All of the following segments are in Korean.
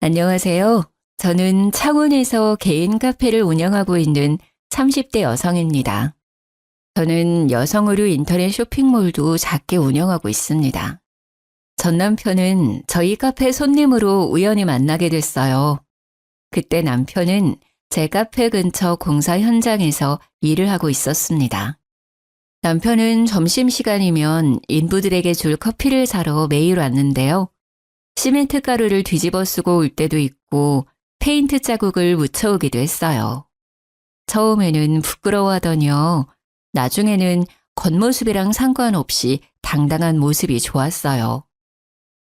안녕하세요. 저는 창원에서 개인 카페를 운영하고 있는 30대 여성입니다. 저는 여성 의류 인터넷 쇼핑몰도 작게 운영하고 있습니다. 전 남편은 저희 카페 손님으로 우연히 만나게 됐어요. 그때 남편은 제 카페 근처 공사 현장에서 일을 하고 있었습니다. 남편은 점심시간이면 인부들에게 줄 커피를 사러 매일 왔는데요. 시멘트 가루를 뒤집어 쓰고 올 때도 있고 페인트 자국을 묻혀오기도 했어요. 처음에는 부끄러워하더니요. 나중에는 겉모습이랑 상관없이 당당한 모습이 좋았어요.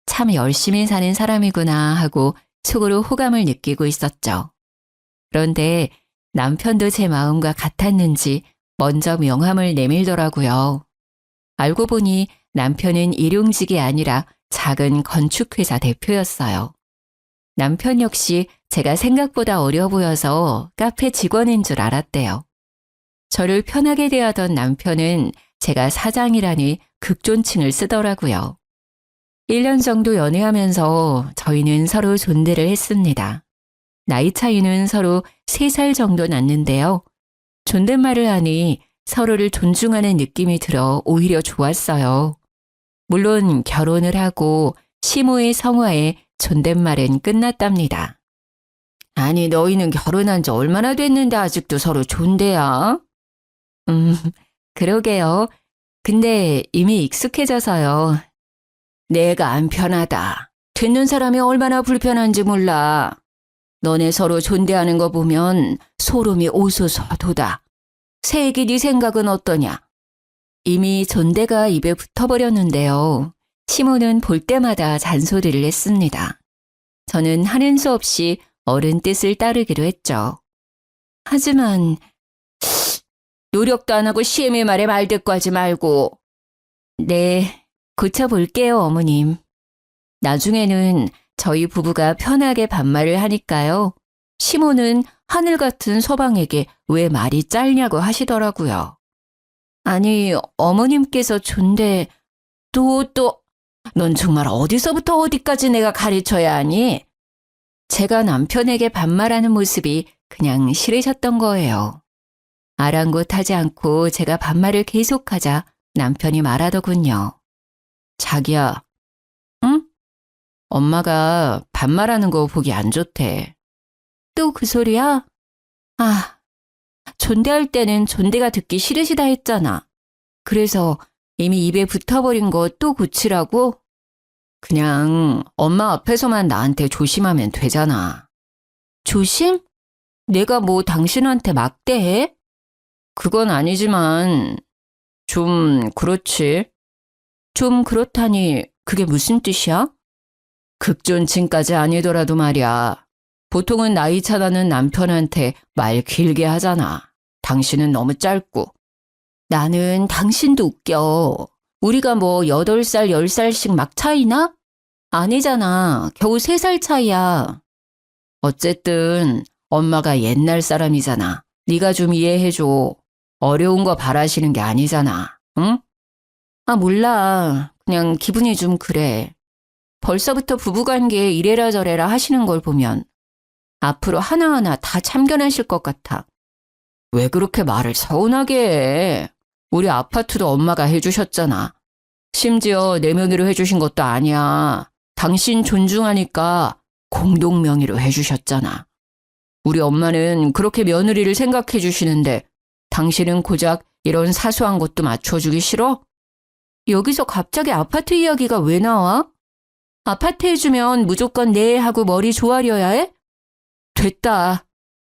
참 열심히 사는 사람이구나 하고 속으로 호감을 느끼고 있었죠. 그런데 남편도 제 마음과 같았는지 먼저 명함을 내밀더라고요. 알고 보니 남편은 일용직이 아니라 작은 건축회사 대표였어요. 남편 역시 제가 생각보다 어려 보여서 카페 직원인 줄 알았대요. 저를 편하게 대하던 남편은 제가 사장이라니 극존칭을 쓰더라고요. 1년 정도 연애하면서 저희는 서로 존대를 했습니다. 나이 차이는 서로 3살 정도 났는데요. 존댓말을 하니 서로를 존중하는 느낌이 들어 오히려 좋았어요. 물론 결혼을 하고 시모의 성화에 존댓말은 끝났답니다. 아니, 너희는 결혼한 지 얼마나 됐는데 아직도 서로 존대야? 그러게요. 근데 이미 익숙해져서요. 내가 안 편하다. 듣는 사람이 얼마나 불편한지 몰라. 너네 서로 존대하는 거 보면 소름이 오소서 돋아. 새애기 네 생각은 어떠냐? 이미 존대가 입에 붙어버렸는데요. 시모는 볼 때마다 잔소리를 했습니다. 저는 하는 수 없이 어른 뜻을 따르기로 했죠. 하지만 노력도 안 하고 시애미 말에 말대꾸하지 말고. 네, 고쳐볼게요, 어머님. 나중에는 저희 부부가 편하게 반말을 하니까요. 시모는 하늘 같은 서방에게 왜 말이 짧냐고 하시더라고요. 아니, 어머님께서 존대, 넌 정말 어디서부터 어디까지 내가 가르쳐야 하니? 제가 남편에게 반말하는 모습이 그냥 싫으셨던 거예요. 아랑곳하지 않고 제가 반말을 계속하자 남편이 말하더군요. 자기야, 응? 엄마가 반말하는 거 보기 안 좋대. 또 그 소리야? 아, 존대할 때는 존대가 듣기 싫으시다 했잖아. 그래서 이미 입에 붙어버린 거 또 고치라고? 그냥 엄마 앞에서만 나한테 조심하면 되잖아. 조심? 내가 뭐 당신한테 막대해? 그건 아니지만 좀 그렇지. 좀 그렇다니 그게 무슨 뜻이야? 극존칭까지 아니더라도 말이야. 보통은 나이 차나는 남편한테 말 길게 하잖아. 당신은 너무 짧고. 나는 당신도 웃겨. 우리가 뭐 8살, 10살씩 막 차이나? 아니잖아. 겨우 3살 차이야. 어쨌든 엄마가 옛날 사람이잖아. 네가 좀 이해해줘. 어려운 거 바라시는 게 아니잖아. 응? 아, 몰라. 그냥 기분이 좀 그래. 벌써부터 부부관계에 이래라 저래라 하시는 걸 보면 앞으로 하나하나 다 참견하실 것 같아. 왜 그렇게 말을 서운하게 해? 우리 아파트도 엄마가 해주셨잖아. 심지어 내 명의로 해주신 것도 아니야. 당신 존중하니까 공동 명의로 해주셨잖아. 우리 엄마는 그렇게 며느리를 생각해 주시는데 당신은 고작 이런 사소한 것도 맞춰주기 싫어? 여기서 갑자기 아파트 이야기가 왜 나와? 아파트 해주면 무조건 네 하고 머리 조아려야 해? 됐다.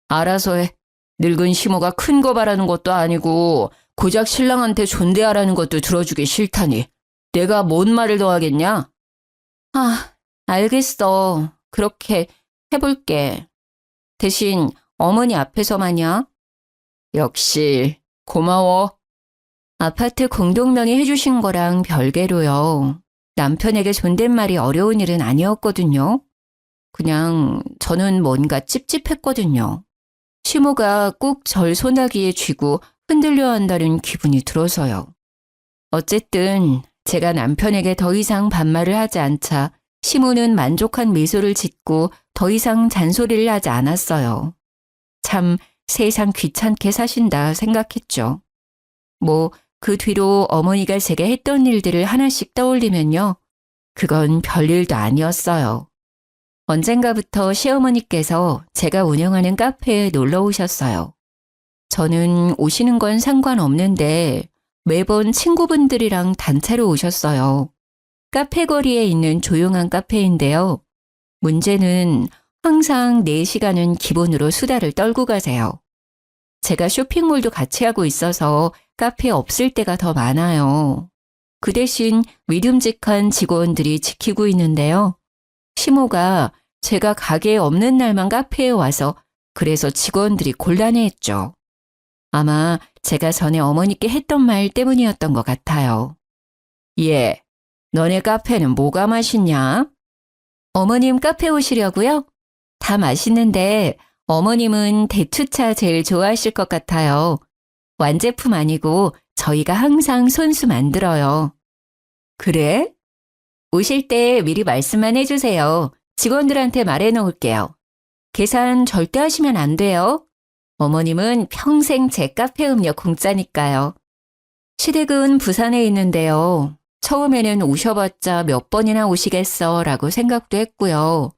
알아서 해. 늙은 시모가 큰 거 바라는 것도 아니고 고작 신랑한테 존대하라는 것도 들어주기 싫다니. 내가 뭔 말을 더 하겠냐? 아, 알겠어. 그렇게 해볼게. 대신 어머니 앞에서만이야. 역시 고마워. 아파트 공동명의 해주신 거랑 별개로요. 남편에게 존댓말이 어려운 일은 아니었거든요. 그냥 저는 뭔가 찝찝했거든요. 시모가 꼭 절 소나기에 쥐고 흔들려 한다는 기분이 들어서요. 어쨌든 제가 남편에게 더 이상 반말을 하지 않자 시모는 만족한 미소를 짓고 더 이상 잔소리를 하지 않았어요. 참 세상 귀찮게 사신다 생각했죠. 뭐 그 뒤로 어머니가 제게 했던 일들을 하나씩 떠올리면요. 그건 별일도 아니었어요. 언젠가부터 시어머니께서 제가 운영하는 카페에 놀러 오셨어요. 저는 오시는 건 상관없는데 매번 친구분들이랑 단체로 오셨어요. 카페 거리에 있는 조용한 카페인데요. 문제는 항상 4시간은 기본으로 수다를 떨고 가세요. 제가 쇼핑몰도 같이 하고 있어서 카페에 없을 때가 더 많아요. 그 대신 믿음직한 직원들이 지키고 있는데요. 시모가 제가 가게에 없는 날만 카페에 와서 그래서 직원들이 곤란해했죠. 아마 제가 전에 어머니께 했던 말 때문이었던 것 같아요. 예, 너네 카페는 뭐가 맛있냐? 어머님 카페 오시려고요? 다 맛있는데 어머님은 대추차 제일 좋아하실 것 같아요. 완제품 아니고 저희가 항상 손수 만들어요. 그래? 오실 때 미리 말씀만 해주세요. 직원들한테 말해놓을게요. 계산 절대 하시면 안 돼요. 어머님은 평생 제 카페 음료 공짜니까요. 시댁은 부산에 있는데요. 처음에는 오셔봤자 몇 번이나 오시겠어 라고 생각도 했고요.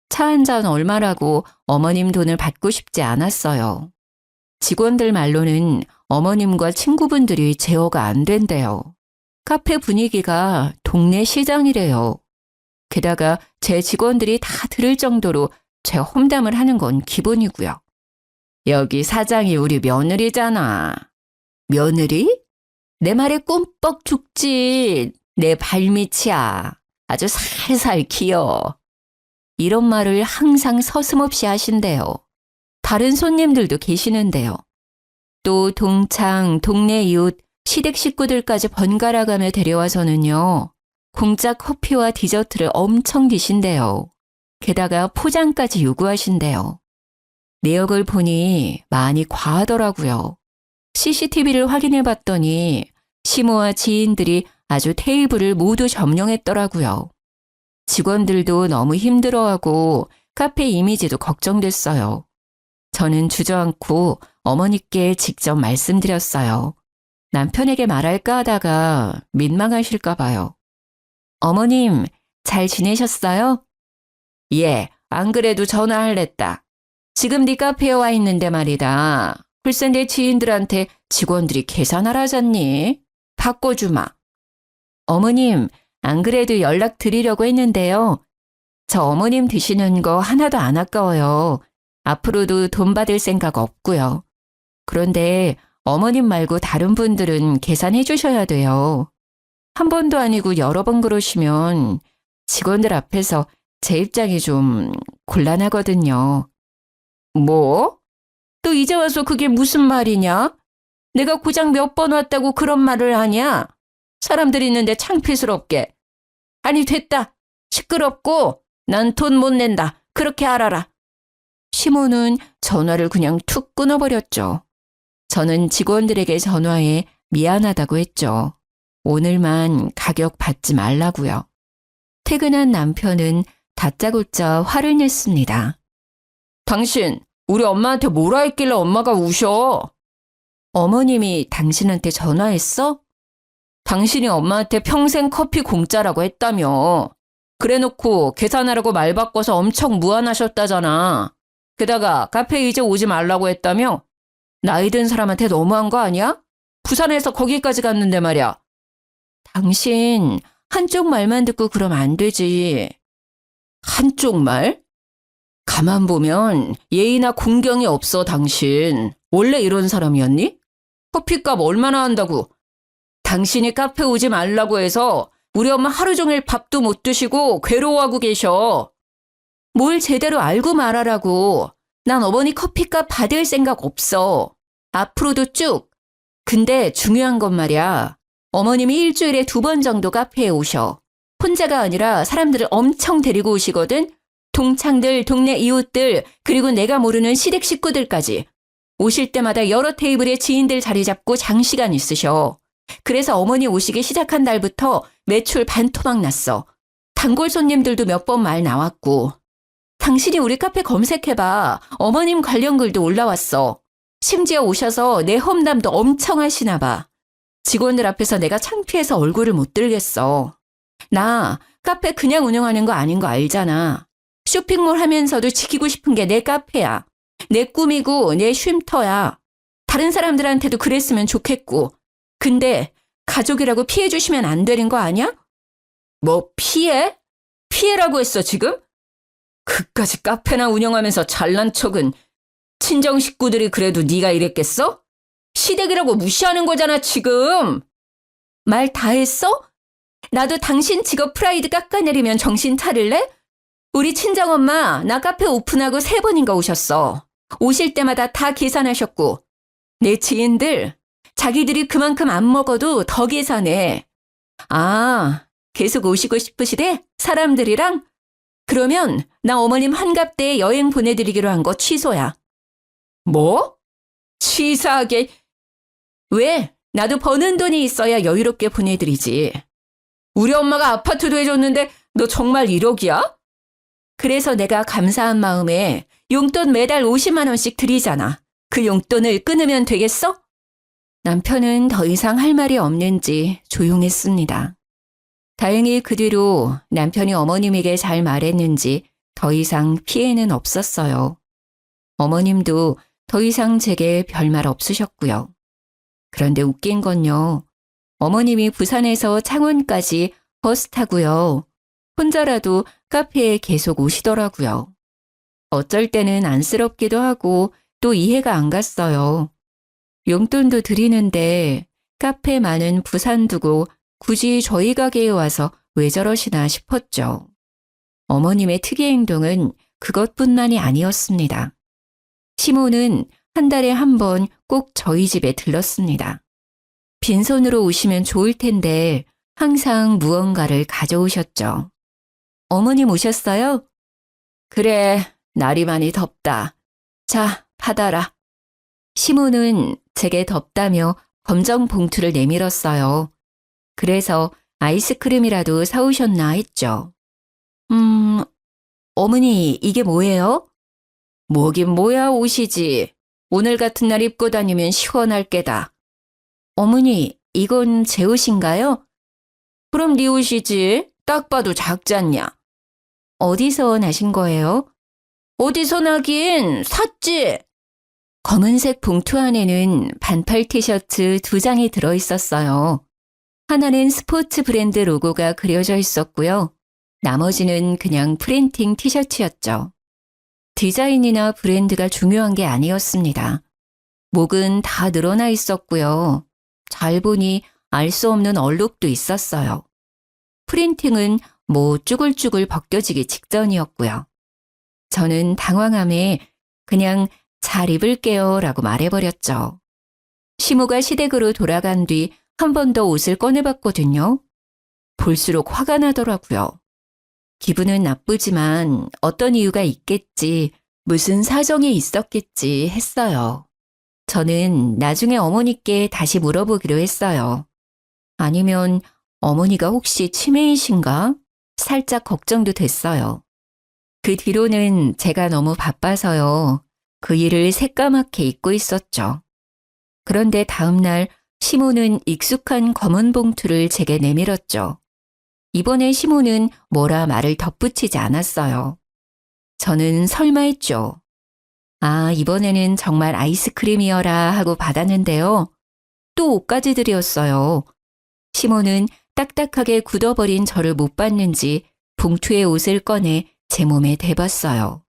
차 한 잔 얼마라고 어머님 돈을 받고 싶지 않았어요. 직원들 말로는 어머님과 친구분들이 제어가 안 된대요. 카페 분위기가 동네 시장이래요. 게다가 제 직원들이 다 들을 정도로 제 험담을 하는 건 기본이고요. 여기 사장이 우리 며느리잖아. 며느리? 내 말에 꿈뻑 죽지. 내 발밑이야. 아주 살살 기어. 이런 말을 항상 서슴없이 하신대요. 다른 손님들도 계시는데요. 또 동창, 동네 이웃, 시댁 식구들까지 번갈아 가며 데려와서는요. 공짜 커피와 디저트를 엄청 드신대요. 게다가 포장까지 요구하신대요. 내역을 보니 많이 과하더라고요. CCTV를 확인해 봤더니 시모와 지인들이 아주 테이블을 모두 점령했더라고요. 직원들도 너무 힘들어하고 카페 이미지도 걱정됐어요. 저는 주저앉고 어머니께 직접 말씀드렸어요. 남편에게 말할까 하다가 민망하실까 봐요. 어머님, 잘 지내셨어요? 예, 안 그래도 전화할랬다. 지금 네 카페에 와 있는데 말이다. 글쎄 내 지인들한테 직원들이 계산하라잖니. 바꿔주마. 어머님, 안 그래도 연락 드리려고 했는데요. 저 어머님 드시는 거 하나도 안 아까워요. 앞으로도 돈 받을 생각 없고요. 그런데 어머님 말고 다른 분들은 계산해 주셔야 돼요. 한 번도 아니고 여러 번 그러시면 직원들 앞에서 제 입장이 좀 곤란하거든요. 뭐? 또 이제 와서 그게 무슨 말이냐? 내가 고작 몇 번 왔다고 그런 말을 하냐? 사람들 있는데 창피스럽게. 아니 됐다. 시끄럽고 난 돈 못 낸다. 그렇게 알아라. 시모는 전화를 그냥 툭 끊어버렸죠. 저는 직원들에게 전화해 미안하다고 했죠. 오늘만 가격 받지 말라고요. 퇴근한 남편은 다짜고짜 화를 냈습니다. 당신 우리 엄마한테 뭐라 했길래 엄마가 우셔? 어머님이 당신한테 전화했어? 당신이 엄마한테 평생 커피 공짜라고 했다며. 그래놓고 계산하라고 말 바꿔서 엄청 무안하셨다잖아. 게다가 카페에 이제 오지 말라고 했다며? 나이 든 사람한테 너무한 거 아니야? 부산에서 거기까지 갔는데 말이야. 당신 한쪽 말만 듣고 그러면 안 되지. 한쪽 말? 가만 보면 예의나 공경이 없어 당신. 원래 이런 사람이었니? 커피값 얼마나 한다고? 당신이 카페 오지 말라고 해서 우리 엄마 하루 종일 밥도 못 드시고 괴로워하고 계셔. 뭘 제대로 알고 말하라고. 난 어머니 커피값 받을 생각 없어. 앞으로도 쭉. 근데 중요한 건 말이야. 어머님이 일주일에 2번 정도 카페에 오셔. 혼자가 아니라 사람들을 엄청 데리고 오시거든. 동창들, 동네 이웃들, 그리고 내가 모르는 시댁 식구들까지. 오실 때마다 여러 테이블에 지인들 자리 잡고 장시간 있으셔. 그래서 어머니 오시기 시작한 날부터 매출 반토막 났어. 단골 손님들도 몇 번 말 나왔고. 당신이 우리 카페 검색해봐. 어머님 관련 글도 올라왔어. 심지어 오셔서 내 험담도 엄청 하시나 봐. 직원들 앞에서 내가 창피해서 얼굴을 못 들겠어. 나 카페 그냥 운영하는 거 아닌 거 알잖아. 쇼핑몰 하면서도 지키고 싶은 게 내 카페야. 내 꿈이고 내 쉼터야. 다른 사람들한테도 그랬으면 좋겠고. 근데 가족이라고 피해 주시면 안 되는 거 아니야? 뭐 피해? 피해라고 했어 지금? 그까지 카페나 운영하면서 잘난 척은 친정 식구들이 그래도 네가 이랬겠어? 시댁이라고 무시하는 거잖아 지금. 말 다 했어? 나도 당신 직업 프라이드 깎아내리면 정신 차릴래? 우리 친정엄마 나 카페 오픈하고 3번인가 오셨어. 오실 때마다 다 계산하셨고 내 지인들 자기들이 그만큼 안 먹어도 더 계산해. 아, 계속 오시고 싶으시대? 사람들이랑? 그러면 나 어머님 환갑 때 여행 보내드리기로 한 거 취소야. 뭐? 치사하게. 왜? 나도 버는 돈이 있어야 여유롭게 보내드리지. 우리 엄마가 아파트도 해줬는데 너 정말 1억이야? 그래서 내가 감사한 마음에 용돈 매달 50만 원씩 드리잖아. 그 용돈을 끊으면 되겠어? 남편은 더 이상 할 말이 없는지 조용했습니다. 다행히 그 뒤로 남편이 어머님에게 잘 말했는지 더 이상 피해는 없었어요. 어머님도 더 이상 제게 별말 없으셨고요. 그런데 웃긴 건요. 어머님이 부산에서 창원까지 버스 타고요. 혼자라도 카페에 계속 오시더라고요. 어쩔 때는 안쓰럽기도 하고 또 이해가 안 갔어요. 용돈도 드리는데 카페 많은 부산 두고 굳이 저희 가게에 와서 왜 저러시나 싶었죠. 어머님의 특이 행동은 그것뿐만이 아니었습니다. 시모는 한 달에 한 번 꼭 저희 집에 들렀습니다. 빈손으로 오시면 좋을 텐데 항상 무언가를 가져오셨죠. 어머님 오셨어요? 그래, 날이 많이 덥다. 자, 받아라. 시모는 제게 덥다며 검정 봉투를 내밀었어요. 그래서 아이스크림이라도 사오셨나 했죠. 어머니, 이게 뭐예요? 뭐긴 뭐야, 옷이지. 오늘 같은 날 입고 다니면 시원할 게다. 어머니, 이건 제 옷인가요? 그럼 네 옷이지. 딱 봐도 작지 않냐? 어디서 나신 거예요? 어디서 나긴 샀지. 검은색 봉투 안에는 반팔 티셔츠 2장이 들어있었어요. 하나는 스포츠 브랜드 로고가 그려져 있었고요. 나머지는 그냥 프린팅 티셔츠였죠. 디자인이나 브랜드가 중요한 게 아니었습니다. 목은 다 늘어나 있었고요. 잘 보니 알 수 없는 얼룩도 있었어요. 프린팅은 뭐 쭈글쭈글 벗겨지기 직전이었고요. 저는 당황함에 그냥 잘 입을게요 라고 말해버렸죠. 시모가 시댁으로 돌아간 뒤 한 번 더 옷을 꺼내봤거든요. 볼수록 화가 나더라고요. 기분은 나쁘지만 어떤 이유가 있겠지, 무슨 사정이 있었겠지 했어요. 저는 나중에 어머니께 다시 물어보기로 했어요. 아니면 어머니가 혹시 치매이신가? 살짝 걱정도 됐어요. 그 뒤로는 제가 너무 바빠서요. 그 일을 새까맣게 잊고 있었죠. 그런데 다음날 시모는 익숙한 검은 봉투를 제게 내밀었죠. 이번에 시모는 뭐라 말을 덧붙이지 않았어요. 저는 설마 했죠. 아, 이번에는 정말 아이스크림이어라 하고 받았는데요. 또 옷까지 드렸어요. 시모는 딱딱하게 굳어버린 저를 못 봤는지 봉투에 옷을 꺼내 제 몸에 대봤어요.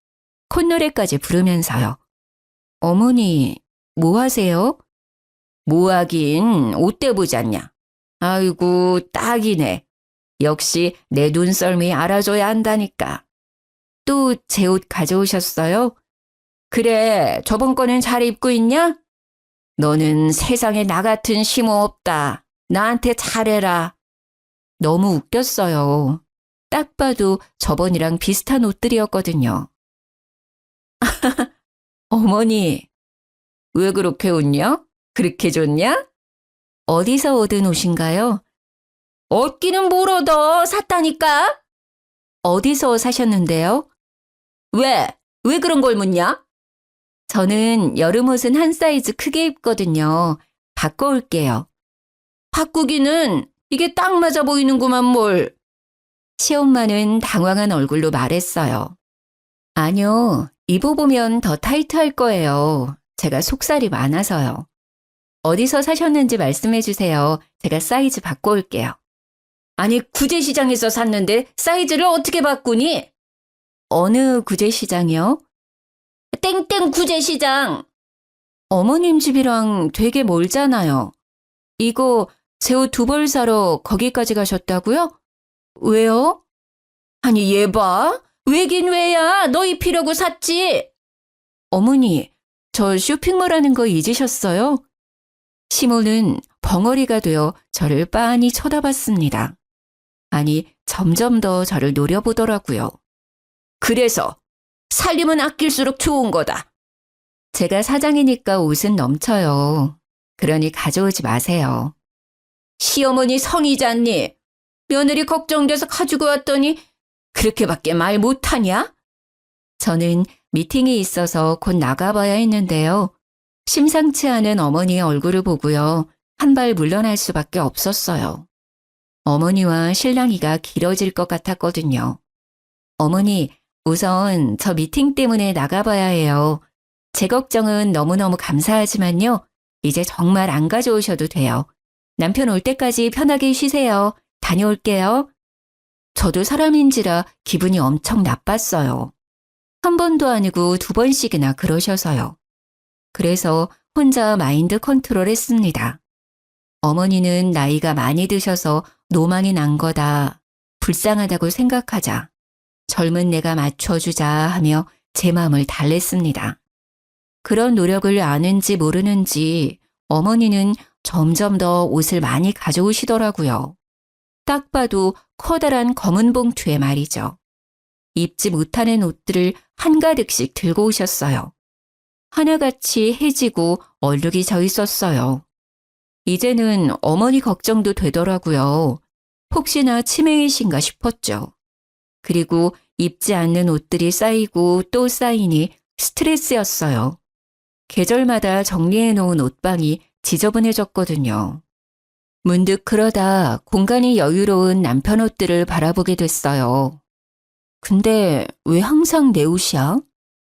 콧노래까지 부르면서요. 어머니, 뭐 하세요? 뭐 하긴 옷대 보지 않냐. 아이고, 딱이네. 역시 내 눈썰미 알아줘야 한다니까. 또 제 옷 가져오셨어요? 그래, 저번 거는 잘 입고 있냐? 너는 세상에 나 같은 시모 없다. 나한테 잘해라. 너무 웃겼어요. 딱 봐도 저번이랑 비슷한 옷들이었거든요. 어머니, 왜 그렇게 웃냐? 그렇게 좋냐? 어디서 얻은 옷인가요? 얻기는 뭘 얻어? 샀다니까? 어디서 사셨는데요? 왜? 왜 그런 걸 묻냐? 저는 여름 옷은 한 사이즈 크게 입거든요. 바꿔올게요. 바꾸기는 이게 딱 맞아 보이는구만 뭘. 시엄마는 당황한 얼굴로 말했어요. 아니요, 입어보면 더 타이트할 거예요. 제가 속살이 많아서요. 어디서 사셨는지 말씀해 주세요. 제가 사이즈 바꿔올게요. 아니, 구제시장에서 샀는데 사이즈를 어떻게 바꾸니? 어느 구제시장이요? 땡땡 구제시장. 어머님 집이랑 되게 멀잖아요. 이거 제 옷 두 벌 사러 거기까지 가셨다고요? 왜요? 아니, 얘 봐. 왜긴 왜야. 너 입히려고 샀지. 어머니, 저 쇼핑몰 하는 거 잊으셨어요? 시모는 벙어리가 되어 저를 빤히 쳐다봤습니다. 아니, 점점 더 저를 노려보더라고요. 그래서 살림은 아낄수록 좋은 거다. 제가 사장이니까 옷은 넘쳐요. 그러니 가져오지 마세요. 시어머니 성의잖니. 며느리 걱정돼서 가지고 왔더니 그렇게밖에 말 못하냐? 저는 미팅이 있어서 곧 나가봐야 했는데요. 심상치 않은 어머니의 얼굴을 보고요. 한 발 물러날 수밖에 없었어요. 어머니와 실랑이가 길어질 것 같았거든요. 어머니, 우선 저 미팅 때문에 나가봐야 해요. 제 걱정은 너무너무 감사하지만요. 이제 정말 안 가져오셔도 돼요. 남편 올 때까지 편하게 쉬세요. 다녀올게요. 저도 사람인지라 기분이 엄청 나빴어요. 한 번도 아니고 두 번씩이나 그러셔서요. 그래서 혼자 마인드 컨트롤 했습니다. 어머니는 나이가 많이 드셔서 노망이 난 거다. 불쌍하다고 생각하자. 젊은 내가 맞춰주자 하며 제 마음을 달랬습니다. 그런 노력을 아는지 모르는지 어머니는 점점 더 옷을 많이 가져오시더라고요. 딱 봐도 커다란 검은 봉투에 말이죠. 입지 못하는 옷들을 한가득씩 들고 오셨어요. 하나같이 해지고 얼룩이 져 있었어요. 이제는 어머니 걱정도 되더라고요. 혹시나 치매이신가 싶었죠. 그리고 입지 않는 옷들이 쌓이고 또 쌓이니 스트레스였어요. 계절마다 정리해 놓은 옷방이 지저분해졌거든요. 문득 그러다 공간이 여유로운 남편 옷들을 바라보게 됐어요. 근데 왜 항상 내 옷이야?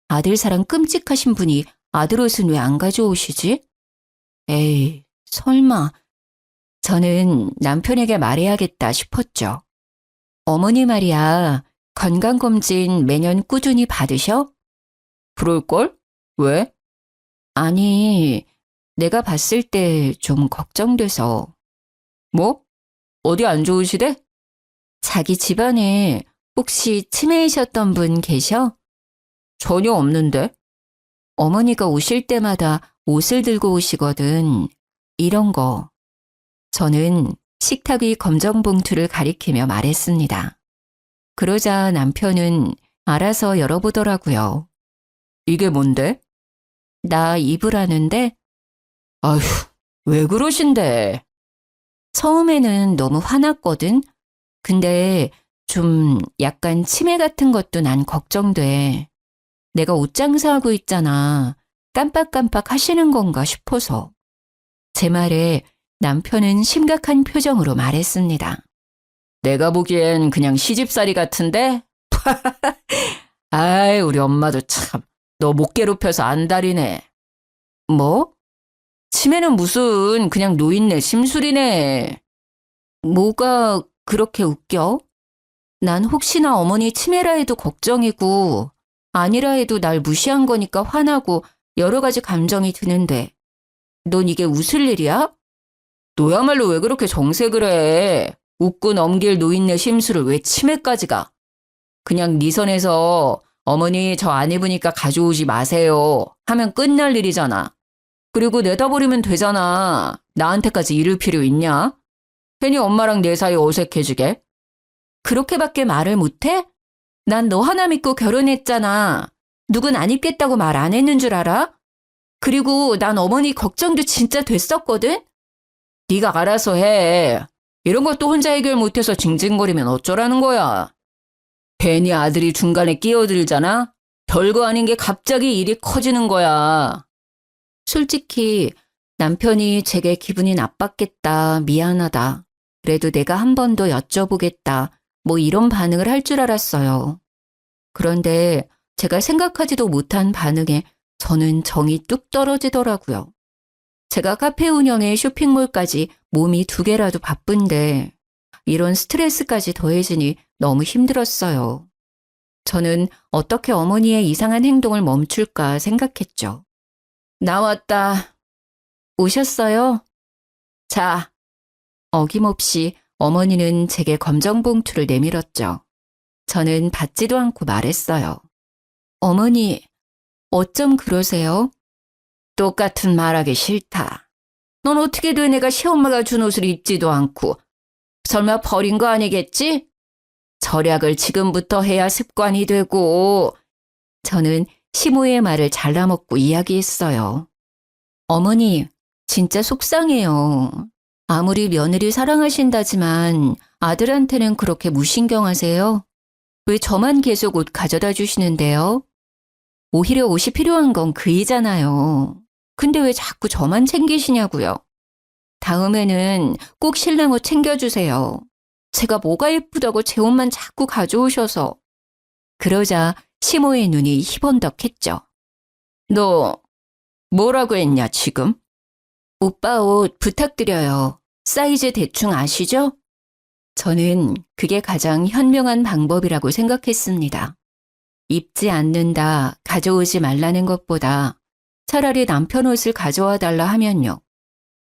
아들 사랑 끔찍하신 분이 아들 옷은 왜 안 가져오시지? 에이, 설마. 저는 남편에게 말해야겠다 싶었죠. 어머니 말이야, 건강검진 매년 꾸준히 받으셔? 그럴걸? 왜? 아니, 내가 봤을 때 좀 걱정돼서. 뭐? 어디 안 좋으시대? 자기 집안에 혹시 치매이셨던 분 계셔? 전혀 없는데. 어머니가 오실 때마다 옷을 들고 오시거든. 이런 거. 저는 식탁 위 검정 봉투를 가리키며 말했습니다. 그러자 남편은 알아서 열어보더라고요. 이게 뭔데? 나 입으라는데? 아휴, 왜 그러신데? 처음에는 너무 화났거든. 근데 좀 약간 치매 같은 것도 난 걱정돼. 내가 옷 장사하고 있잖아. 깜빡깜빡 하시는 건가 싶어서. 제 말에 남편은 심각한 표정으로 말했습니다. 내가 보기엔 그냥 시집살이 같은데? 아이, 우리 엄마도 참, 너 못 괴롭혀서 안달이네. 뭐? 치매는 무슨 그냥 노인네 심술이네. 뭐가 그렇게 웃겨? 난 혹시나 어머니 치매라 해도 걱정이고 아니라 해도 날 무시한 거니까 화나고 여러 가지 감정이 드는데 넌 이게 웃을 일이야? 너야말로 왜 그렇게 정색을 해? 웃고 넘길 노인네 심술을 왜 치매까지 가? 그냥 네 선에서 어머니 저 안 입으니까 가져오지 마세요 하면 끝날 일이잖아. 그리고 내다버리면 되잖아. 나한테까지 이를 필요 있냐? 괜히 엄마랑 내 사이 어색해지게. 그렇게밖에 말을 못해? 난 너 하나 믿고 결혼했잖아. 누군 안 입겠다고 말 안 했는 줄 알아? 그리고 난 어머니 걱정도 진짜 됐었거든? 네가 알아서 해. 이런 것도 혼자 해결 못해서 징징거리면 어쩌라는 거야. 괜히 아들이 중간에 끼어들잖아? 별거 아닌 게 갑자기 일이 커지는 거야. 솔직히 남편이 제게 기분이 나빴겠다, 미안하다. 그래도 내가 한 번 더 여쭤보겠다. 뭐 이런 반응을 할 줄 알았어요. 그런데 제가 생각하지도 못한 반응에 저는 정이 뚝 떨어지더라고요. 제가 카페 운영에 쇼핑몰까지 몸이 2개라도 바쁜데 이런 스트레스까지 더해지니 너무 힘들었어요. 저는 어떻게 어머니의 이상한 행동을 멈출까 생각했죠. 나왔다. 오셨어요? 자, 어김없이 어머니는 제게 검정봉투를 내밀었죠. 저는 받지도 않고 말했어요. 어머니, 어쩜 그러세요? 똑같은 말하기 싫다. 넌 어떻게 돼 내가 시엄마가 준 옷을 입지도 않고 설마 버린 거 아니겠지? 절약을 지금부터 해야 습관이 되고. 저는 시모의 말을 잘라먹고 이야기했어요. 어머니, 진짜 속상해요. 아무리 며느리 사랑하신다지만 아들한테는 그렇게 무신경하세요? 왜 저만 계속 옷 가져다 주시는데요? 오히려 옷이 필요한 건 그이잖아요. 근데 왜 자꾸 저만 챙기시냐고요. 다음에는 꼭 신랑 옷 챙겨주세요. 제가 뭐가 예쁘다고 제 옷만 자꾸 가져오셔서. 그러자 시모의 눈이 희번덕했죠. 너 뭐라고 했냐 지금? 오빠 옷 부탁드려요. 사이즈 대충 아시죠? 저는 그게 가장 현명한 방법이라고 생각했습니다. 입지 않는다, 가져오지 말라는 것보다 차라리 남편 옷을 가져와 달라 하면요.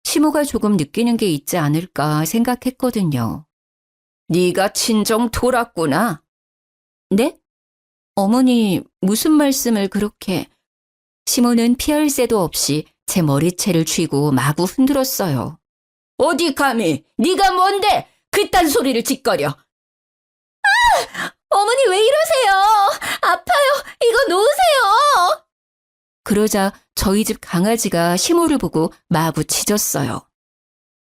시모가 조금 느끼는 게 있지 않을까 생각했거든요. 네가 친정 돌았구나. 네? 어머니 무슨 말씀을 그렇게. 시모는 피할 새도 없이 제 머리채를 쥐고 마구 흔들었어요. 어디 감히 네가 뭔데 그딴 소리를 짓거려. 어머니 왜 이러세요? 아파요. 이거 놓으세요. 그러자 저희 집 강아지가 시모를 보고 마구 짖었어요.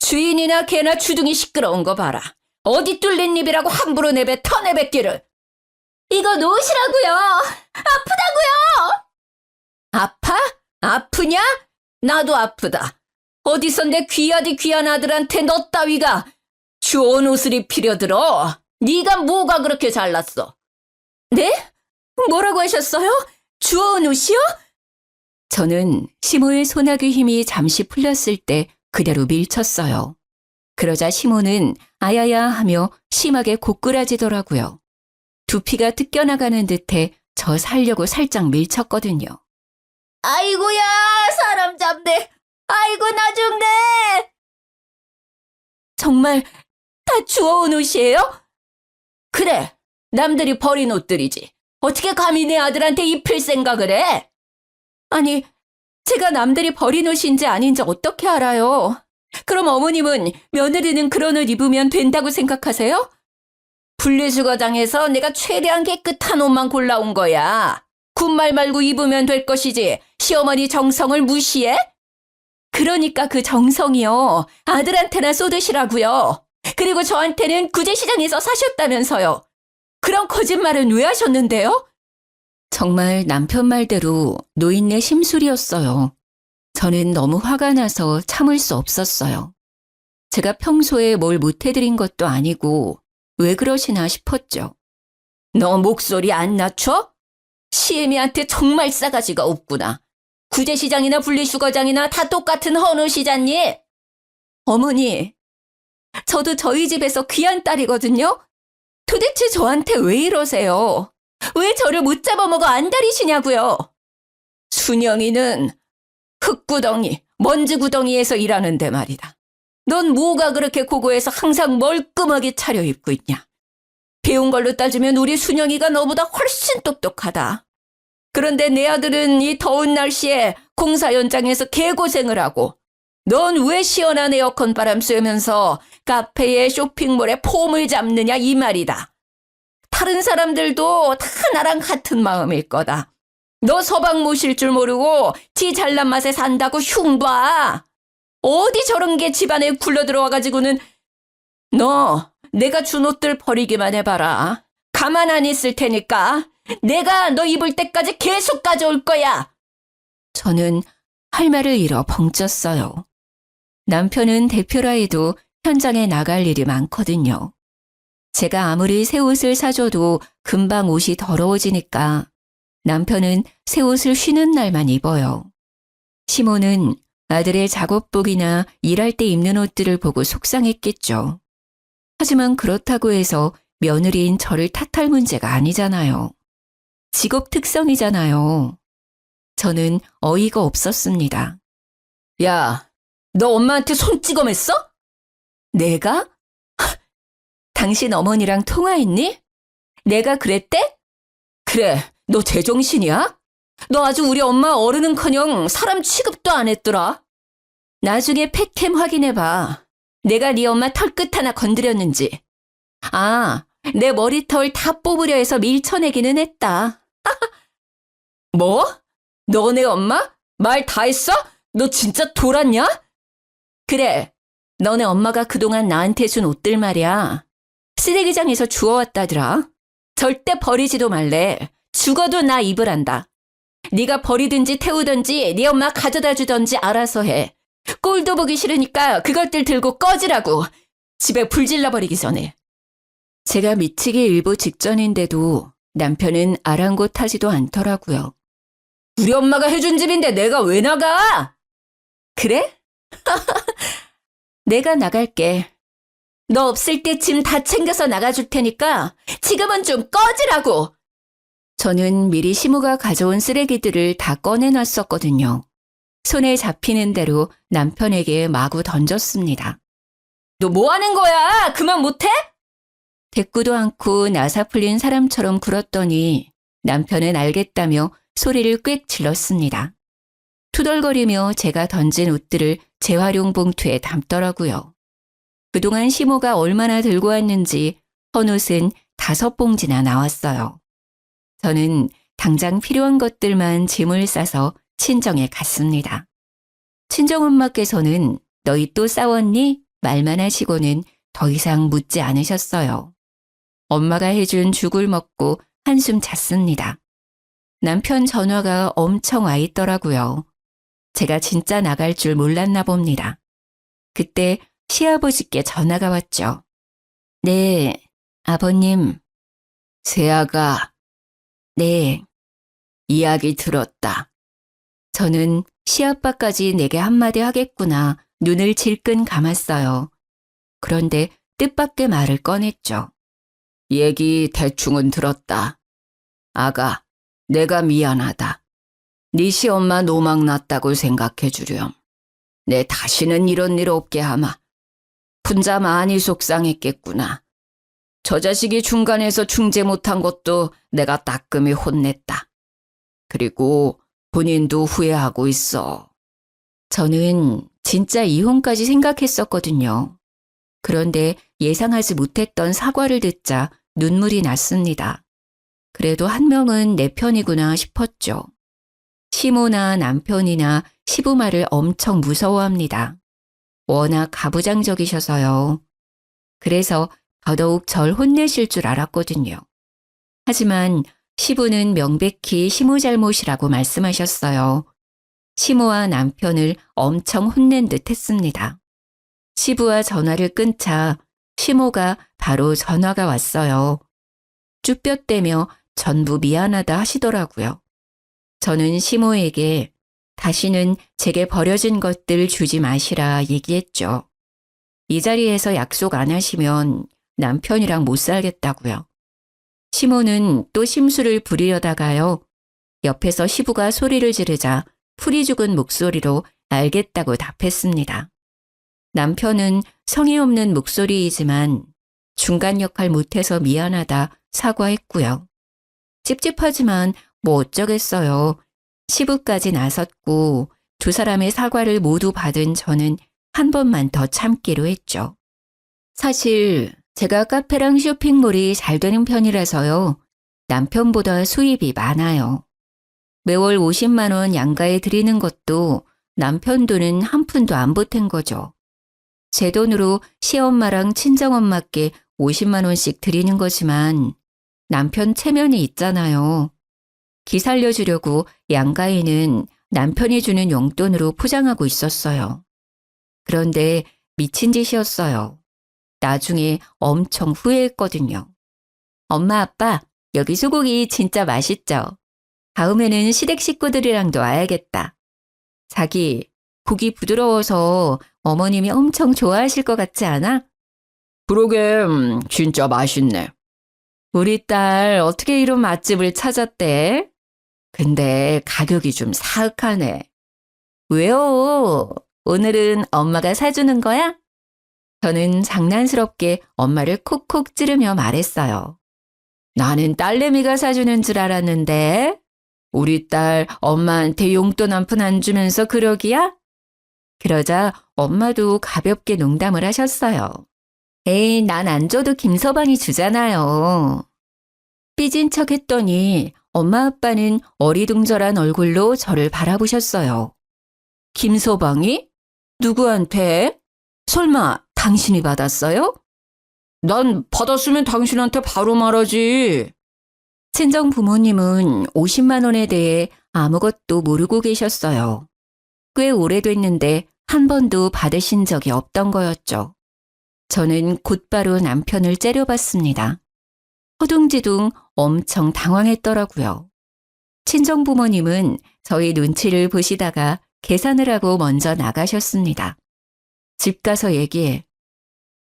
주인이나 개나 주둥이 시끄러운 거 봐라. 어디 뚫린 입이라고 함부로 터내뱉기를. 이거 놓으시라고요. 아프다고요. 아파? 아프냐? 나도 아프다. 어디서 내 귀하디 귀한 아들한테 너 따위가 주운 옷을 입히려 들어. 네가 뭐가 그렇게 잘났어? 네? 뭐라고 하셨어요? 주워온 옷이요? 저는 시모의 소나기 힘이 잠시 풀렸을 때 그대로 밀쳤어요. 그러자 시모는 아야야 하며 심하게 고꾸라지더라고요. 두피가 뜯겨나가는 듯해 저 살려고 살짝 밀쳤거든요. 아이고야 사람 잡네. 아이고 나 죽네. 정말 다 주워온 옷이에요? 그래, 남들이 버린 옷들이지. 어떻게 감히 내 아들한테 입힐 생각을 해? 아니, 제가 남들이 버린 옷인지 아닌지 어떻게 알아요? 그럼 어머님은 며느리는 그런 옷 입으면 된다고 생각하세요? 분리수거장에서 내가 최대한 깨끗한 옷만 골라온 거야. 군말 말고 입으면 될 것이지 시어머니 정성을 무시해? 그러니까 그 정성이요. 아들한테나 쏟으시라고요. 그리고 저한테는 구제시장에서 사셨다면서요. 그런 거짓말은 왜 하셨는데요? 정말 남편 말대로 노인네 심술이었어요. 저는 너무 화가 나서 참을 수 없었어요. 제가 평소에 뭘 못해드린 것도 아니고 왜 그러시나 싶었죠. 너 목소리 안 낮춰? 시애미한테 정말 싸가지가 없구나. 구제시장이나 분리수거장이나 다 똑같은 헌옷이잖니? 어머니, 저도 저희 집에서 귀한 딸이거든요? 도대체 저한테 왜 이러세요? 왜 저를 못 잡아먹어 안달이시냐고요? 순영이는 흙구덩이, 먼지구덩이에서 일하는데 말이다. 넌 뭐가 그렇게 고고해서 항상 멀끔하게 차려입고 있냐? 배운 걸로 따지면 우리 순영이가 너보다 훨씬 똑똑하다. 그런데 내 아들은 이 더운 날씨에 공사 현장에서 개고생을 하고 넌 왜 시원한 에어컨 바람 쐬면서 카페에 쇼핑몰에 폼을 잡느냐 이 말이다. 다른 사람들도 다 나랑 같은 마음일 거다. 너 서방 모실 줄 모르고 지 잘난 맛에 산다고 흉봐. 어디 저런 게 집안에 굴러들어와가지고는 너 내가 준 옷들 버리기만 해봐라. 가만 안 있을 테니까 내가 너 입을 때까지 계속 가져올 거야. 저는 할 말을 잃어 벙쪘어요. 남편은 대표라 해도 현장에 나갈 일이 많거든요. 제가 아무리 새 옷을 사줘도 금방 옷이 더러워지니까 남편은 새 옷을 쉬는 날만 입어요. 시모는 아들의 작업복이나 일할 때 입는 옷들을 보고 속상했겠죠. 하지만 그렇다고 해서 며느리인 저를 탓할 문제가 아니잖아요. 직업 특성이잖아요. 저는 어이가 없었습니다. 야, 너 엄마한테 손찌검했어? 내가? 당신 어머니랑 통화했니? 내가 그랬대? 그래, 너 제정신이야? 너 아주 우리 엄마 어른은커녕 사람 취급도 안 했더라. 나중에 팩캠 확인해봐. 내가 네 엄마 털끝 하나 건드렸는지. 아, 내 머리털 다 뽑으려 해서 밀쳐내기는 했다. 뭐? 너네 엄마? 말 다 했어? 너 진짜 돌았냐? 그래, 너네 엄마가 그동안 나한테 준 옷들 말이야. 쓰레기장에서 주워왔다더라. 절대 버리지도 말래. 죽어도 나 입으란다. 네가 버리든지 태우든지 네 엄마 가져다 주든지 알아서 해. 꼴도 보기 싫으니까 그것들 들고 꺼지라고. 집에 불 질러버리기 전에. 제가 미치기 일보 직전인데도 남편은 아랑곳하지도 않더라고요. 우리 엄마가 해준 집인데 내가 왜 나가? 그래? 내가 나갈게. 너 없을 때 짐 다 챙겨서 나가줄 테니까 지금은 좀 꺼지라고. 저는 미리 시모가 가져온 쓰레기들을 다 꺼내놨었거든요. 손에 잡히는 대로 남편에게 마구 던졌습니다. 너 뭐 하는 거야? 그만 못해? 대꾸도 않고 나사 풀린 사람처럼 굴었더니 남편은 알겠다며 소리를 꽥 질렀습니다. 투덜거리며 제가 던진 옷들을 재활용 봉투에 담더라고요. 그동안 시모가 얼마나 들고 왔는지 헌옷은 5봉지나 나왔어요. 저는 당장 필요한 것들만 짐을 싸서 친정에 갔습니다. 친정엄마께서는 너희 또 싸웠니? 말만 하시고는 더 이상 묻지 않으셨어요. 엄마가 해준 죽을 먹고 한숨 잤습니다. 남편 전화가 엄청 와 있더라고요. 제가 진짜 나갈 줄 몰랐나 봅니다. 그때 시아버지께 전화가 왔죠. 네, 아버님. 세아가. 네. 이야기 들었다. 저는 시아빠까지 내게 한마디 하겠구나 눈을 질끈 감았어요. 그런데 뜻밖의 말을 꺼냈죠. 얘기 대충은 들었다. 아가, 내가 미안하다. 네 시엄마 노망 났다고 생각해 주렴. 내 다시는 이런 일 없게 하마. 혼자 많이 속상했겠구나. 저 자식이 중간에서 중재 못한 것도 내가 따끔히 혼냈다. 그리고 본인도 후회하고 있어. 저는 진짜 이혼까지 생각했었거든요. 그런데 예상하지 못했던 사과를 듣자 눈물이 났습니다. 그래도 한 명은 내 편이구나 싶었죠. 시모나 남편이나 시부마를 엄청 무서워합니다. 워낙 가부장적이셔서요. 그래서 더더욱 절 혼내실 줄 알았거든요. 하지만 시부는 명백히 시모 잘못이라고 말씀하셨어요. 시모와 남편을 엄청 혼낸 듯 했습니다. 시부와 전화를 끊자 시모가 바로 전화가 왔어요. 쭈뼛대며 전부 미안하다 하시더라고요. 저는 시모에게 다시는 제게 버려진 것들 주지 마시라 얘기했죠. 이 자리에서 약속 안 하시면 남편이랑 못 살겠다고요. 시모는 또 심술을 부리려다가요. 옆에서 시부가 소리를 지르자 풀이 죽은 목소리로 알겠다고 답했습니다. 남편은 성의 없는 목소리이지만 중간 역할 못해서 미안하다 사과했고요. 찝찝하지만 뭐 어쩌겠어요. 시부까지 나섰고 두 사람의 사과를 모두 받은 저는 한 번만 더 참기로 했죠. 사실 제가 카페랑 쇼핑몰이 잘 되는 편이라서요. 남편보다 수입이 많아요. 매월 50만 원 양가에 드리는 것도 남편 돈은 한 푼도 안 보탠 거죠. 제 돈으로 시엄마랑 친정엄마께 50만 원씩 드리는 거지만 남편 체면이 있잖아요. 기 살려주려고 양가인은 남편이 주는 용돈으로 포장하고 있었어요. 그런데 미친 짓이었어요. 나중에 엄청 후회했거든요. 엄마, 아빠, 여기 소고기 진짜 맛있죠? 다음에는 시댁 식구들이랑도 와야겠다. 자기, 고기 부드러워서 어머님이 엄청 좋아하실 것 같지 않아? 그러게, 진짜 맛있네. 우리 딸 어떻게 이런 맛집을 찾았대? 근데 가격이 좀 사악하네. 왜요? 오늘은 엄마가 사주는 거야? 저는 장난스럽게 엄마를 콕콕 찌르며 말했어요. 나는 딸내미가 사주는 줄 알았는데 우리 딸 엄마한테 용돈 한 푼 안 주면서 그러기야? 그러자 엄마도 가볍게 농담을 하셨어요. 에이, 난 안 줘도 김서방이 주잖아요. 삐진 척 했더니 엄마 아빠는 어리둥절한 얼굴로 저를 바라보셨어요. 김서방이? 누구한테? 설마 당신이 받았어요? 난 받았으면 당신한테 바로 말하지. 친정 부모님은 50만 원에 대해 아무것도 모르고 계셨어요. 꽤 오래됐는데 한 번도 받으신 적이 없던 거였죠. 저는 곧바로 남편을 째려봤습니다. 허둥지둥 엄청 당황했더라고요. 친정 부모님은 저희 눈치를 보시다가 계산을 하고 먼저 나가셨습니다. 집 가서 얘기해.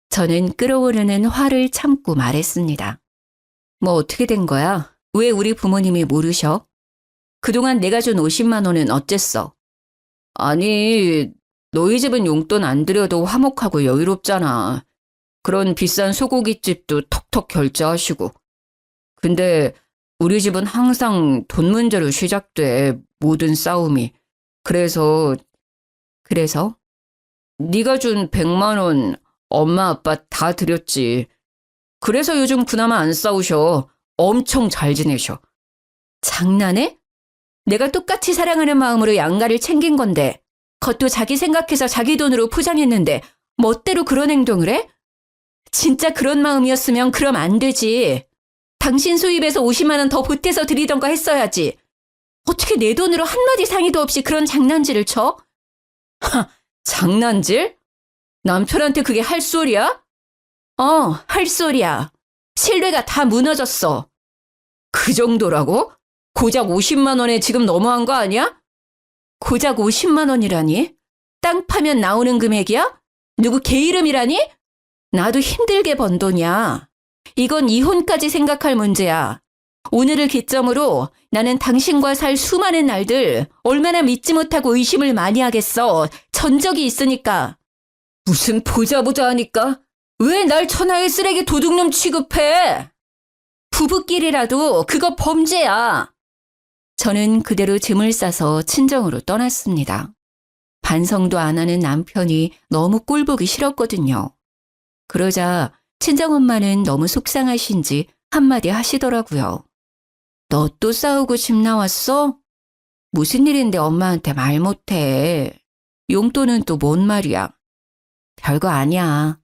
저는 끓어오르는 화를 참고 말했습니다. 뭐 어떻게 된 거야? 왜 우리 부모님이 모르셔? 그동안 내가 준 50만 원은 어쨌어? 아니, 너희 집은 용돈 안 드려도 화목하고 여유롭잖아. 그런 비싼 소고기집도 턱턱 결제하시고. 근데 우리 집은 항상 돈 문제로 시작돼, 모든 싸움이. 그래서 네가 준 100만 원 엄마 아빠 다 드렸지. 그래서 요즘 그나마 안 싸우셔. 엄청 잘 지내셔. 장난해? 내가 똑같이 사랑하는 마음으로 양가를 챙긴 건데 그것도 자기 생각해서 자기 돈으로 포장했는데 멋대로 그런 행동을 해? 진짜 그런 마음이었으면 그럼 안 되지. 당신 수입에서 50만 원 더 보태서 드리던가 했어야지. 어떻게 내 돈으로 한마디 상의도 없이 그런 장난질을 쳐? 하, 장난질? 남편한테 그게 할 소리야? 할 소리야. 신뢰가 다 무너졌어. 그 정도라고? 고작 50만 원에 지금 너무한 거 아니야? 고작 50만 원이라니? 땅 파면 나오는 금액이야? 누구 개 이름이라니? 나도 힘들게 번 돈이야. 이건 이혼까지 생각할 문제야. 오늘을 기점으로 나는 당신과 살 수많은 날들 얼마나 믿지 못하고 의심을 많이 하겠어. 전적이 있으니까. 무슨 보자 하니까? 왜 날 천하의 쓰레기 도둑놈 취급해? 부부끼리라도 그거 범죄야. 저는 그대로 짐을 싸서 친정으로 떠났습니다. 반성도 안 하는 남편이 너무 꼴보기 싫었거든요. 그러자 친정엄마는 너무 속상하신지 한마디 하시더라고요. 너 또 싸우고 집 나왔어? 무슨 일인데 엄마한테 말 못해. 용돈은 또 뭔 말이야. 별거 아니야.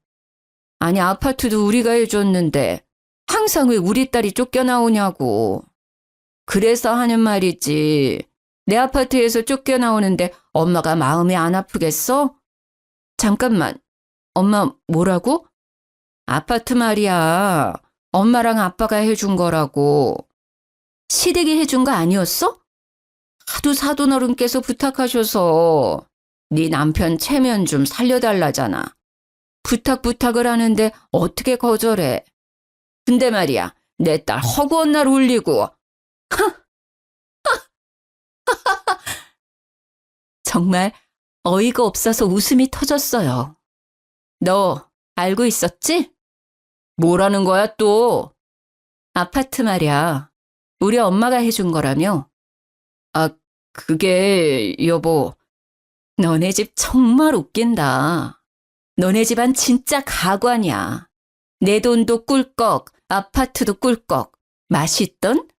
아니 아파트도 우리가 해줬는데 항상 왜 우리 딸이 쫓겨나오냐고. 그래서 하는 말이지. 내 아파트에서 쫓겨나오는데 엄마가 마음이 안 아프겠어? 잠깐만. 엄마 뭐라고? 아파트 말이야. 엄마랑 아빠가 해준 거라고. 시댁이 해준 거 아니었어? 하도 사돈어른께서 부탁하셔서 네 남편 체면 좀 살려달라잖아. 부탁을 하는데 어떻게 거절해. 근데 말이야, 내 딸 허구한 날 울리고. 정말 어이가 없어서 웃음이 터졌어요. 너 알고 있었지? 뭐라는 거야 또? 아파트 말이야. 우리 엄마가 해준 거라며. 아, 그게 여보. 너네 집 정말 웃긴다. 너네 집안 진짜 가관이야. 내 돈도 꿀꺽, 아파트도 꿀꺽. 맛있던?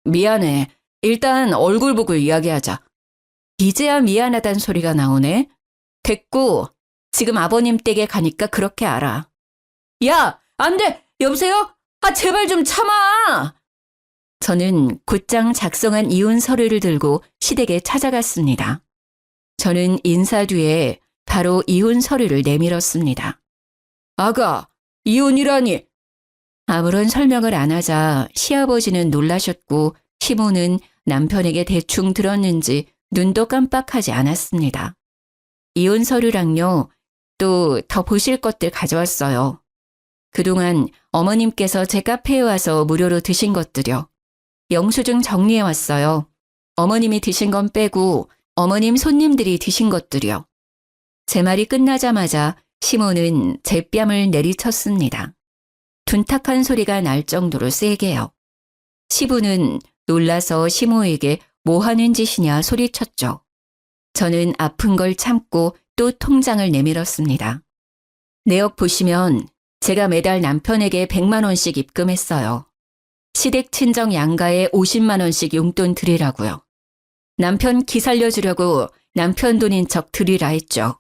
미안해. 일단 얼굴 보고 이야기하자. 이제야 미안하단 소리가 나오네. 됐고, 지금 아버님 댁에 가니까 그렇게 알아. 야, 안 돼! 여보세요? 아, 제발 좀 참아! 저는 곧장 작성한 이혼 서류를 들고 시댁에 찾아갔습니다. 저는 인사 뒤에 바로 이혼 서류를 내밀었습니다. 아가, 이혼이라니! 아무런 설명을 안 하자 시아버지는 놀라셨고 시모는 남편에게 대충 들었는지 눈도 깜빡하지 않았습니다. 이혼 서류랑요, 또 더 보실 것들 가져왔어요. 그동안 어머님께서 제 카페에 와서 무료로 드신 것들요. 영수증 정리해왔어요. 어머님이 드신 건 빼고 어머님 손님들이 드신 것들이요. 제 말이 끝나자마자 시모는 제 뺨을 내리쳤습니다. 둔탁한 소리가 날 정도로 세게요. 시부는 놀라서 시모에게 뭐 하는 짓이냐 소리쳤죠. 저는 아픈 걸 참고 또 통장을 내밀었습니다. 내역 보시면 제가 매달 남편에게 100만 원씩 입금했어요. 시댁 친정 양가에 50만 원씩 용돈 드리라고요. 남편 기 살려주려고 남편 돈인 척 드리라 했죠.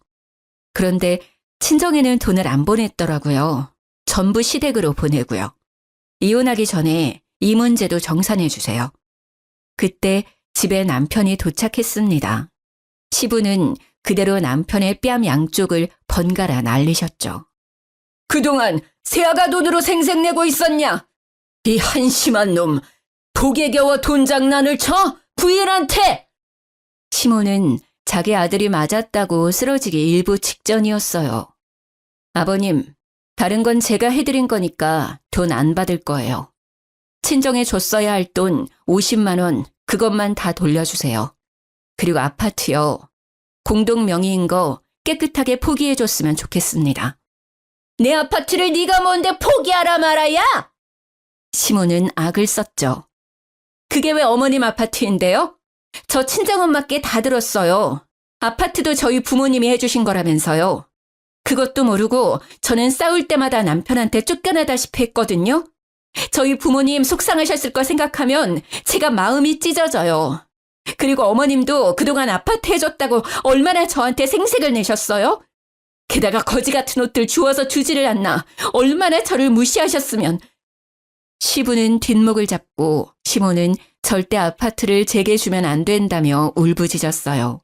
그런데 친정에는 돈을 안 보냈더라고요. 전부 시댁으로 보내고요. 이혼하기 전에 이 문제도 정산해 주세요. 그때 집에 남편이 도착했습니다. 시부는 그대로 남편의 뺨 양쪽을 번갈아 날리셨죠. 그동안 새아가 돈으로 생색내고 있었냐? 이 한심한 놈, 복에 겨워 돈 장난을 쳐? 부인한테! 시모는 자기 아들이 맞았다고 쓰러지기 일부 직전이었어요. 아버님, 다른 건 제가 해드린 거니까 돈 안 받을 거예요. 친정에 줬어야 할 돈 50만 원, 그것만 다 돌려주세요. 그리고 아파트요. 공동 명의인 거 깨끗하게 포기해줬으면 좋겠습니다. 내 아파트를 네가 뭔데 포기하라 말아야? 시모는 악을 썼죠. 그게 왜 어머님 아파트인데요? 저 친정엄마께 다 들었어요. 아파트도 저희 부모님이 해주신 거라면서요. 그것도 모르고 저는 싸울 때마다 남편한테 쫓겨나다시피 했거든요. 저희 부모님 속상하셨을 거 생각하면 제가 마음이 찢어져요. 그리고 어머님도 그동안 아파트 해줬다고 얼마나 저한테 생색을 내셨어요? 게다가 거지 같은 옷들 주워서 주지를 않나 얼마나 저를 무시하셨으면. 시부는 뒷목을 잡고 시모는 절대 아파트를 제게 주면 안 된다며 울부짖었어요.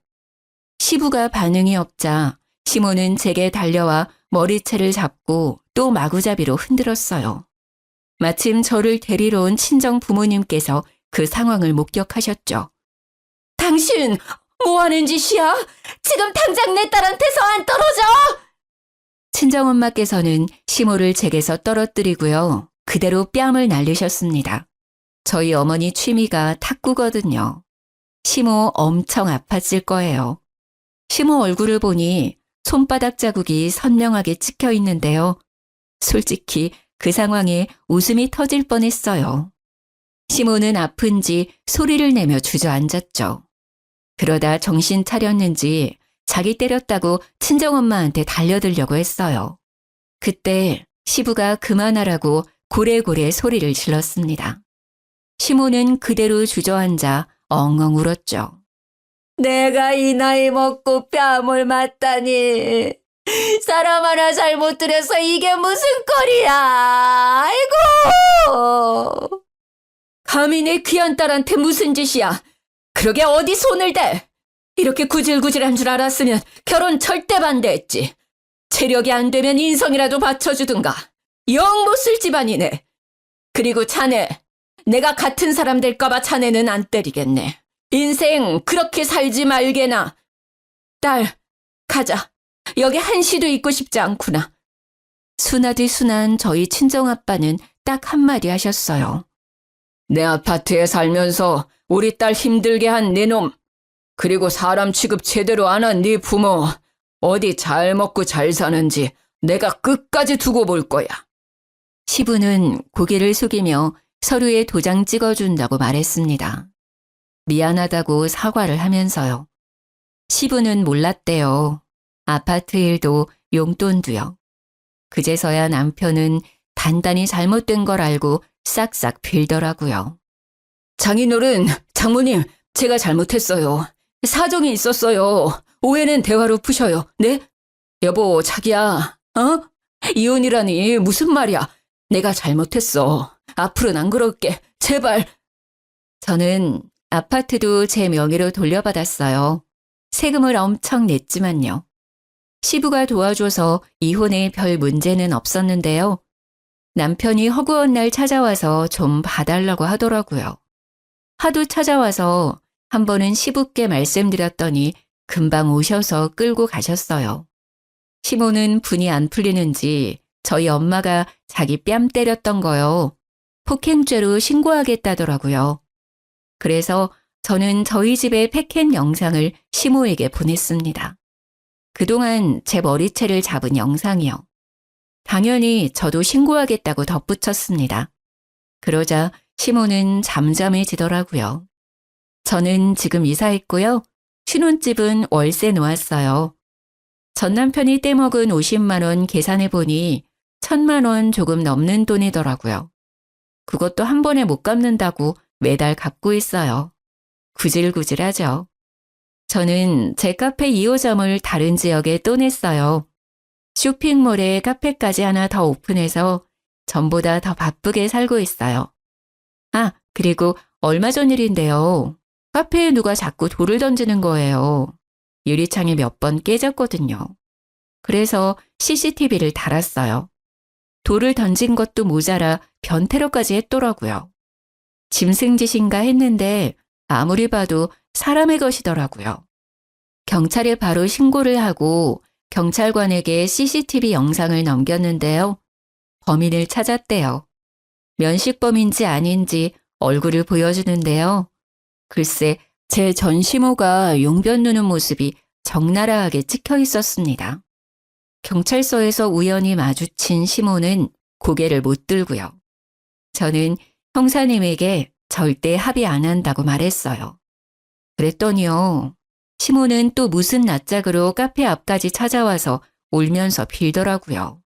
시부가 반응이 없자 시모는 제게 달려와 머리채를 잡고 또 마구잡이로 흔들었어요. 마침 저를 데리러 온 친정 부모님께서 그 상황을 목격하셨죠. 당신 뭐 하는 짓이야? 지금 당장 내 딸한테서 안 떨어져! 친정엄마께서는 시모를 제게서 떨어뜨리고요. 그대로 뺨을 날리셨습니다. 저희 어머니 취미가 탁구거든요. 시모 엄청 아팠을 거예요. 시모 얼굴을 보니 손바닥 자국이 선명하게 찍혀 있는데요. 솔직히 그 상황에 웃음이 터질 뻔했어요. 시모는 아픈지 소리를 내며 주저앉았죠. 그러다 정신 차렸는지 자기 때렸다고 친정엄마한테 달려들려고 했어요. 그때 시부가 그만하라고 고래고래 소리를 질렀습니다. 시모는 그대로 주저앉아 엉엉 울었죠. 내가 이 나이 먹고 뺨을 맞다니. 사람 하나 잘못 들여서 이게 무슨 꼴이야. 아이고. 감히 내 귀한 딸한테 무슨 짓이야. 그러게 어디 손을 대. 이렇게 구질구질한 줄 알았으면 결혼 절대 반대했지. 체력이 안 되면 인성이라도 받쳐주든가. 영 못쓸 집안이네. 그리고 자네, 내가 같은 사람 될까봐 자네는 안 때리겠네. 인생 그렇게 살지 말게나. 딸, 가자. 여기 한시도 있고 싶지 않구나. 순하디 순한 저희 친정아빠는 딱 한마디 하셨어요. 내 아파트에 살면서 우리 딸 힘들게 한 네 놈, 그리고 사람 취급 제대로 안 한 네 부모, 어디 잘 먹고 잘 사는지 내가 끝까지 두고 볼 거야. 시부는 고개를 숙이며 서류에 도장 찍어준다고 말했습니다. 미안하다고 사과를 하면서요. 시부는 몰랐대요. 아파트 일도 용돈도요. 그제서야 남편은 단단히 잘못된 걸 알고 싹싹 빌더라고요. 장인어른, 장모님, 제가 잘못했어요. 사정이 있었어요. 오해는 대화로 푸셔요. 네? 여보, 자기야, 이혼이라니 무슨 말이야. 내가 잘못했어. 앞으로는 안 그럴게. 제발. 저는 아파트도 제 명의로 돌려받았어요. 세금을 엄청 냈지만요. 시부가 도와줘서 이혼에 별 문제는 없었는데요. 남편이 허구한 날 찾아와서 좀 봐달라고 하더라고요. 하도 찾아와서 한 번은 시부께 말씀드렸더니 금방 오셔서 끌고 가셨어요. 시모는 분이 안 풀리는지 저희 엄마가 자기 뺨 때렸던 거요. 폭행죄로 신고하겠다더라고요. 그래서 저는 저희 집의 패켄 영상을 시모에게 보냈습니다. 그동안 제 머리채를 잡은 영상이요. 당연히 저도 신고하겠다고 덧붙였습니다. 그러자 시모는 잠잠해지더라고요. 저는 지금 이사했고요. 신혼집은 월세 놓았어요. 전 남편이 떼먹은 50만 원 계산해보니 1,000만 원 조금 넘는 돈이더라고요. 그것도 한 번에 못 갚는다고 매달 갚고 있어요. 구질구질하죠. 저는 제 카페 2호점을 다른 지역에 또 냈어요. 쇼핑몰에 카페까지 하나 더 오픈해서 전보다 더 바쁘게 살고 있어요. 아, 그리고 얼마 전 일인데요. 카페에 누가 자꾸 돌을 던지는 거예요. 유리창이 몇 번 깨졌거든요. 그래서 CCTV를 달았어요. 돌을 던진 것도 모자라 변태로까지 했더라고요. 짐승짓인가 했는데 아무리 봐도 사람의 것이더라고요. 경찰에 바로 신고를 하고 경찰관에게 CCTV 영상을 넘겼는데요. 범인을 찾았대요. 면식범인지 아닌지 얼굴을 보여주는데요. 글쎄, 제 전시모가 용변 누는 모습이 적나라하게 찍혀 있었습니다. 경찰서에서 우연히 마주친 시모는 고개를 못 들고요. 저는 형사님에게 절대 합의 안 한다고 말했어요. 그랬더니요. 시모는 또 무슨 낯짝으로 카페 앞까지 찾아와서 울면서 빌더라고요.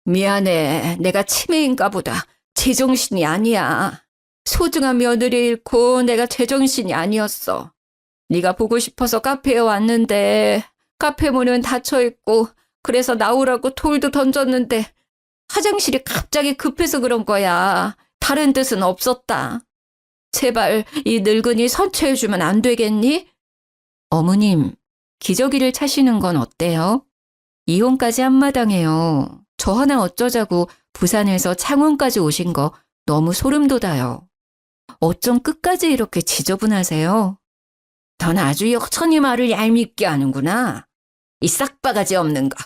미안해. 내가 치매인가 보다. 제정신이 아니야. 소중한 며느리 잃고 내가 제정신이 아니었어. 네가 보고 싶어서 카페에 왔는데 카페 문은 닫혀있고 그래서 나오라고 돌도 던졌는데 화장실이 갑자기 급해서 그런 거야. 다른 뜻은 없었다. 제발 이 늙은이 선처해주면 안 되겠니? 어머님, 기저귀를 차시는 건 어때요? 이혼까지 한마당해요. 저 하나 어쩌자고 부산에서 창원까지 오신 거 너무 소름 돋아요. 어쩜 끝까지 이렇게 지저분하세요? 넌 아주 여전히 말을 얄밉게 하는구나. 이 싹바가지 없는 거.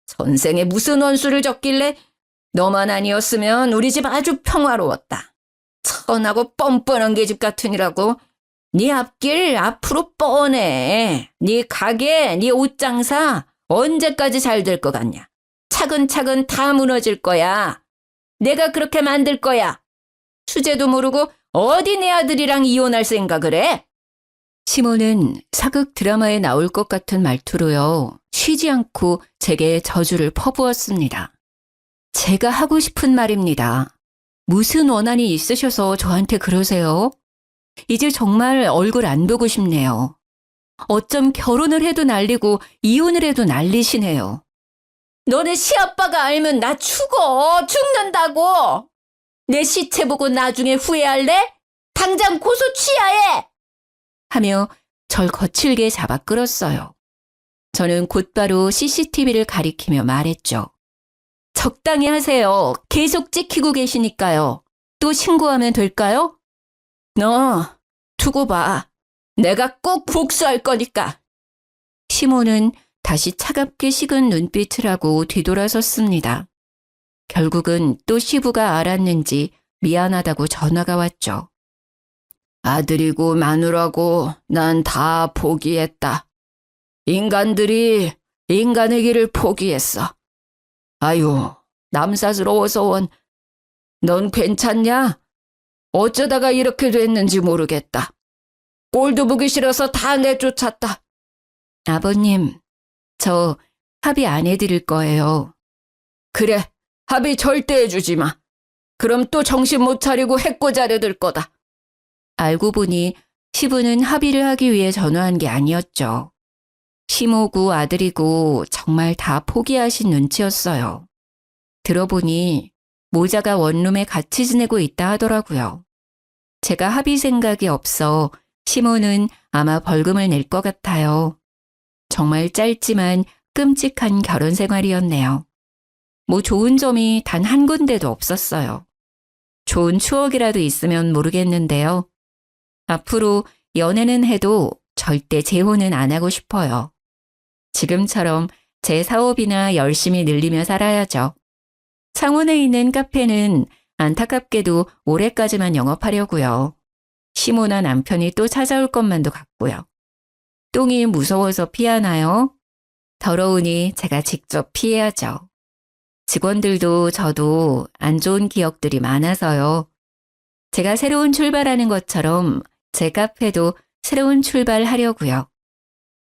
전생에 무슨 원수를 졌길래 너만 아니었으면 우리 집 아주 평화로웠다. 천하고 뻔뻔한 계집 같으니라고. 네 앞길 앞으로 뻔해. 네 가게, 네 옷장사 언제까지 잘 될 것 같냐. 차근차근 다 무너질 거야. 내가 그렇게 만들 거야. 주제도 모르고 어디 내 아들이랑 이혼할 생각을 해? 시모는 사극 드라마에 나올 것 같은 말투로요. 쉬지 않고 제게 저주를 퍼부었습니다. 제가 하고 싶은 말입니다. 무슨 원한이 있으셔서 저한테 그러세요? 이제 정말 얼굴 안 보고 싶네요. 어쩜 결혼을 해도 난리고 이혼을 해도 난리시네요. 너네 시아빠가 알면 나 죽는다고. 내 시체 보고 나중에 후회할래? 당장 고소 취하해! 하며 절 거칠게 잡아 끌었어요. 저는 곧바로 CCTV를 가리키며 말했죠. 적당히 하세요. 계속 찍히고 계시니까요. 또 신고하면 될까요? 너 두고 봐. 내가 꼭 복수할 거니까. 시모는 다시 차갑게 식은 눈빛을 하고 뒤돌아섰습니다. 결국은 또 시부가 알았는지 미안하다고 전화가 왔죠. 아들이고 마누라고 난 다 포기했다. 인간들이 인간의 길을 포기했어. 아유, 남사스러워서 원. 넌 괜찮냐? 어쩌다가 이렇게 됐는지 모르겠다. 꼴도 보기 싫어서 다 내쫓았다. 아버님, 저 합의 안 해드릴 거예요. 그래, 합의 절대 해주지 마. 그럼 또 정신 못 차리고 해코자려들 거다. 알고 보니 시부는 합의를 하기 위해 전화한 게 아니었죠. 시모고 아들이고 정말 다 포기하신 눈치였어요. 들어보니 모자가 원룸에 같이 지내고 있다 하더라고요. 제가 합의 생각이 없어 시모는 아마 벌금을 낼 것 같아요. 정말 짧지만 끔찍한 결혼 생활이었네요. 뭐 좋은 점이 단 한 군데도 없었어요. 좋은 추억이라도 있으면 모르겠는데요. 앞으로 연애는 해도 절대 재혼은 안 하고 싶어요. 지금처럼 제 사업이나 열심히 늘리며 살아야죠. 창원에 있는 카페는 안타깝게도 올해까지만 영업하려고요. 시모나 남편이 또 찾아올 것만도 같고요. 똥이 무서워서 피하나요? 더러우니 제가 직접 피해야죠. 직원들도 저도 안 좋은 기억들이 많아서요. 제가 새로운 출발하는 것처럼 제 카페도 새로운 출발하려고요.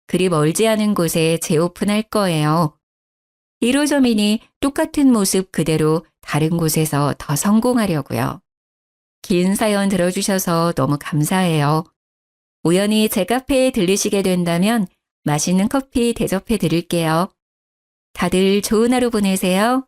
그리 멀지 않은 곳에 재오픈할 거예요. 1호점이니 똑같은 모습 그대로 다른 곳에서 더 성공하려고요. 긴 사연 들어주셔서 너무 감사해요. 우연히 제 카페에 들리시게 된다면 맛있는 커피 대접해 드릴게요. 다들 좋은 하루 보내세요.